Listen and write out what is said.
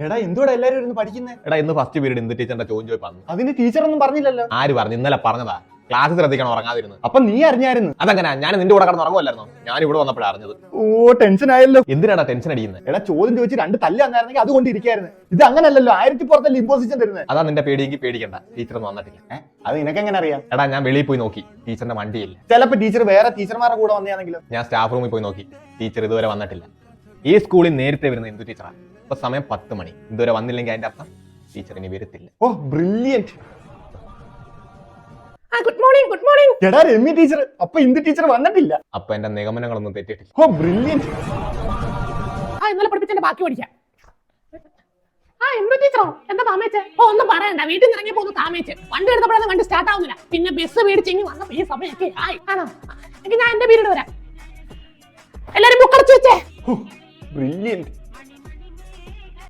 എടാ എന്തുകൂടെ എല്ലാരും ഇരുന്ന് പഠിക്കുന്നേ? എടാ ഇന്ന് ഫസ്റ്റ് പീരീഡ് എന്ത് ടീച്ചറിന്റെ ചോദിച്ചു പറഞ്ഞു. അതിന് ടീച്ചർ ഒന്നും പറഞ്ഞില്ലല്ലോ. ആര് പറഞ്ഞു? ഇന്നലെ പറഞ്ഞതാ ക്ലാസ് ശ്രദ്ധിക്കണം ഉറങ്ങാതിരുന്നു. അപ്പൊ നീ അറിഞ്ഞായിരുന്നു? അതങ്ങനെ ഞാൻ നിന്റെ കൂടെ കിടന്ന് ഉറങ്ങുമല്ലായിരുന്നോ? ഞാൻ ഇവിടെ വന്നപ്പോഴാണ് അറിഞ്ഞത്. ഓ ടെൻഷൻ ആയല്ലോ. എന്തിനാടാ ടെൻഷൻ അടിക്കുന്നത്? എടാ ചോദ്യം ചോദിച്ച് 2 തല്ല് തന്നായിരുന്നെങ്കിൽ അതുകൊണ്ട് ഇരിക്കായിരുന്നു. ഇത് അങ്ങനല്ലല്ലോ, 1000 പുറത്തല്ലേ ഇമ്പോസിഷൻ തരുന്നത്. അതാ നിന്റെ പേടിയെങ്കിൽ പേടിക്കണ്ട, ടീച്ചറൊന്നും വന്നിട്ടില്ല. അത് നിനക്ക് എങ്ങനെ അറിയാം? എടാ ഞാൻ വെളിയിൽ പോയി നോക്കി, ടീച്ചറിന്റെ വണ്ടിയില്ല. ചിലപ്പോ ടീച്ചർ വേറെ ടീച്ചർമാരുടെ കൂടെ വന്നെയാണെങ്കിലോ? ഞാൻ സ്റ്റാഫ് റൂമിൽ പോയി നോക്കി, ടീച്ചർ ഇതുവരെ വന്നിട്ടില്ല. ഈ സ്കൂളിൽ നേരത്തെ വരുന്ന എന്തു ടീച്ചറാ? ഇപ്പൊ സമയം 10 മണി, ഇതുവരെ വന്നില്ലെങ്കിൽ അതിന്റെ അർത്ഥം ടീച്ചർ ഇനി വരത്തില്ല. Oh brilliant. Good morning, good morning. എടാ രമ്യ ടീച്ചർ, അപ്പൊ ഇന്ദു ടീച്ചർ വന്നിട്ടില്ല. അപ്പൊ എന്റെ നിഗമനങ്ങളൊന്നും തെറ്റിട്ടില്ല. ഓ ബ്രില്യന്റ്. ഇന്നലെ പഠിപ്പിച്ചതിന്റെ ബാക്കി പഠിക്കാം. എന്ത് ടീച്ചറോ? എന്താ താമേച്ചേ? ഒന്നും പറയണ്ട, വീട്ടിൽ നിന്ന് ഇറങ്ങിയപ്പോ ഒന്ന് താമേച്ച്. വണ്ടി എടുത്തപ്പോഴൊന്നും വണ്ടി സ്റ്റാർട്ട് ആവുന്നില്ല. പിന്നെ ബസ് മേടിച്ചെങ്കിൽ വന്നപ്പോ ഈ സമയമൊക്കെ ആയി. ആണോ? എങ്കിൽ ഞാൻ എന്റെ പീരീഡ് വരാം. എല്ലാരും ബുക്ക് അടച്ചു വെച്ചേ. ബ്രില്യന്റ്.